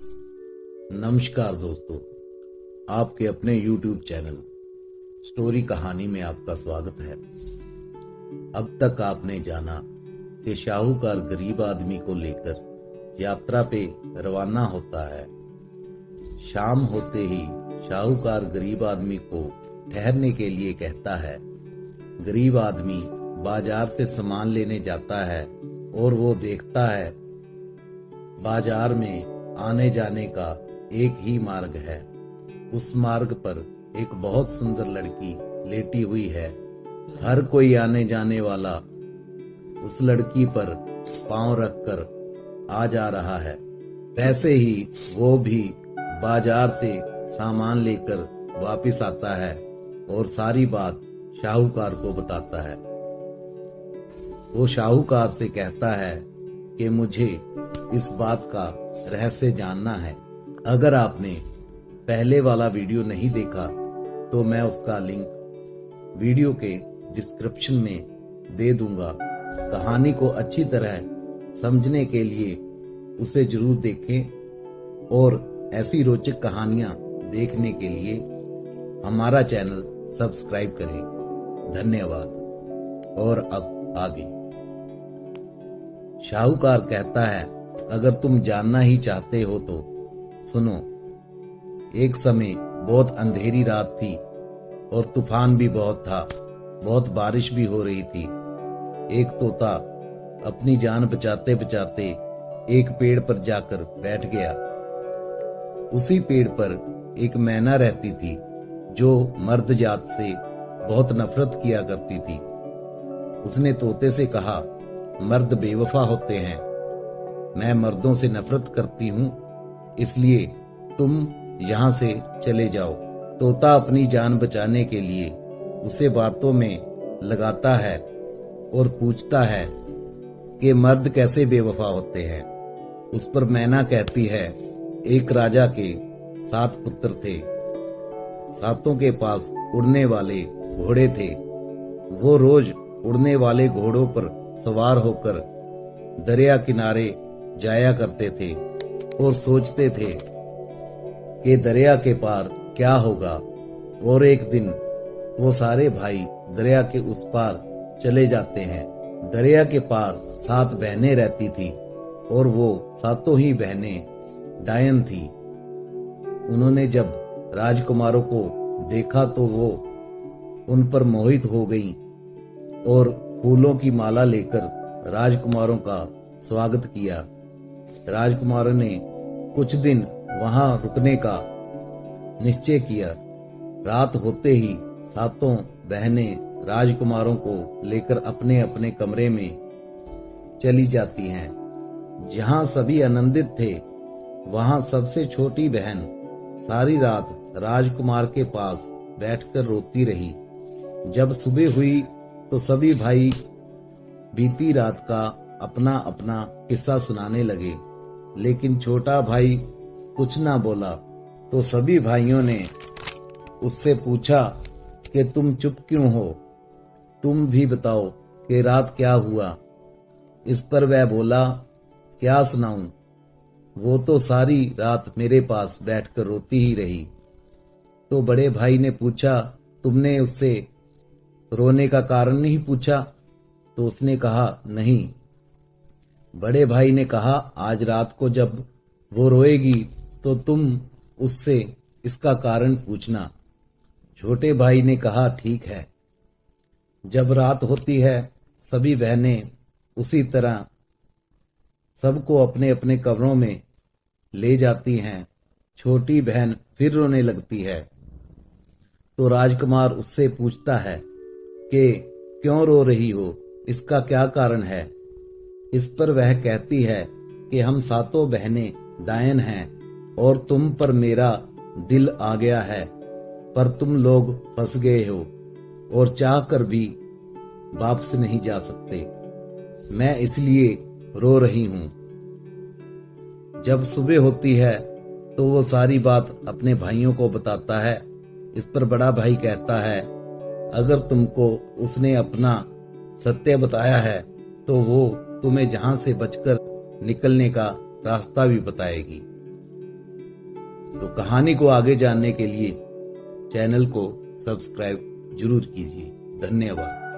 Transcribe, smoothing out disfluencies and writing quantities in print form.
नमस्कार दोस्तों, आपके अपने YouTube चैनल स्टोरी कहानी में आपका स्वागत है। अब तक आपने जाना कि शाहूकार गरीब आदमी को लेकर यात्रा पे रवाना होता है। शाम होते ही शाहूकार गरीब आदमी को ठहरने के लिए कहता है। गरीब आदमी बाजार से सामान लेने जाता है और वो देखता है बाजार में आने जाने का एक ही मार्ग है। उस मार्ग पर एक बहुत सुंदर लड़की लेटी हुई है। हर कोई आने जाने वाला उस लड़की पर पांव रखकर आ जा रहा है। वैसे ही वो भी बाजार से सामान लेकर वापस आता है और सारी बात शाहूकार को बताता है। वो शाहूकार से कहता है कि मुझे इस बात का रहस्य जानना है। अगर आपने पहले वाला वीडियो नहीं देखा तो मैं उसका लिंक वीडियो के डिस्क्रिप्शन में दे दूंगा। कहानी को अच्छी तरह समझने के लिए उसे जरूर देखें और ऐसी रोचक कहानियां देखने के लिए हमारा चैनल सब्सक्राइब करें। धन्यवाद। और अब आगे शाहूकार कहता है, अगर तुम जानना ही चाहते हो तो सुनो। एक समय बहुत अंधेरी रात थी और तूफान भी बहुत था। बहुत बारिश भी हो रही थी। एक तोता अपनी जान बचाते बचाते एक पेड़ पर जाकर बैठ गया। उसी पेड़ पर एक मैना रहती थी जो मर्द जात से बहुत नफरत किया करती थी। उसने तोते से कहा, मर्द बेवफा होते हैं। मैं मर्दों से नफरत करती हूँ, इसलिए तुम यहाँ से चले जाओ। तोता अपनी जान बचाने के लिए उसे बातों में लगाता है और पूछता है कि मर्द कैसे बेवफा होते हैं। उस पर मैना कहती है, एक राजा के 7 पुत्र थे। सातों के पास उड़ने वाले घोड़े थे। वो रोज उड़ने वाले घोड़ों पर सवार होकर दरिया किनारे जाया करते थे और सोचते थे कि दरिया के पार क्या होगा। और एक दिन वो सारे भाई दरिया के उस पार चले जाते हैं। दरिया के पार 7 बहनें रहती थी और वो सातों ही बहनें डायन थी। उन्होंने जब राजकुमारों को देखा तो वो उन पर मोहित हो गईं और फूलों की माला लेकर राजकुमारों का स्वागत किया। राजकुमारों ने कुछ दिन वहां रुकने का निश्चय किया। रात होते ही सातों बहनें राजकुमारों को लेकर अपने अपने कमरे में चली जाती हैं। जहां सभी आनंदित थे, वहां सबसे छोटी बहन सारी रात राजकुमार के पास बैठकर रोती रही। जब सुबह हुई तो सभी भाई बीती रात का अपना अपना किस्सा सुनाने लगे, लेकिन छोटा भाई कुछ ना बोला। तो सभी भाइयों ने उससे पूछा कि तुम चुप क्यों हो? तुम भी बताओ कि रात क्या हुआ। इस पर वह बोला, क्या सुनाऊं? वो तो सारी रात मेरे पास बैठकर रोती ही रही। तो बड़े भाई ने पूछा, तुमने उससे रोने का कारण नहीं पूछा? तो उसने कहा, नहीं। बड़े भाई ने कहा, आज रात को जब वो रोएगी तो तुम उससे इसका कारण पूछना। छोटे भाई ने कहा, ठीक है। जब रात होती है, सभी बहनें उसी तरह सबको अपने अपने कमरों में ले जाती हैं। छोटी बहन फिर रोने लगती है। तो राजकुमार उससे पूछता है कि क्यों रो रही हो, इसका क्या कारण है? इस पर वह कहती है कि हम सातों बहनें डायन हैं और तुम पर मेरा दिल आ गया है, पर तुम लोग फंस गए हो और चाह कर भी वापस नहीं जा सकते। मैं इसलिए रो रही हूं। जब सुबह होती है तो वो सारी बात अपने भाइयों को बताता है। इस पर बड़ा भाई कहता है, अगर तुमको उसने अपना सत्य बताया है तो वो तुम्हें जहां से बचकर निकलने का रास्ता भी बताएगी। तो कहानी को आगे जानने के लिए चैनल को सब्सक्राइब जरूर कीजिए। धन्यवाद।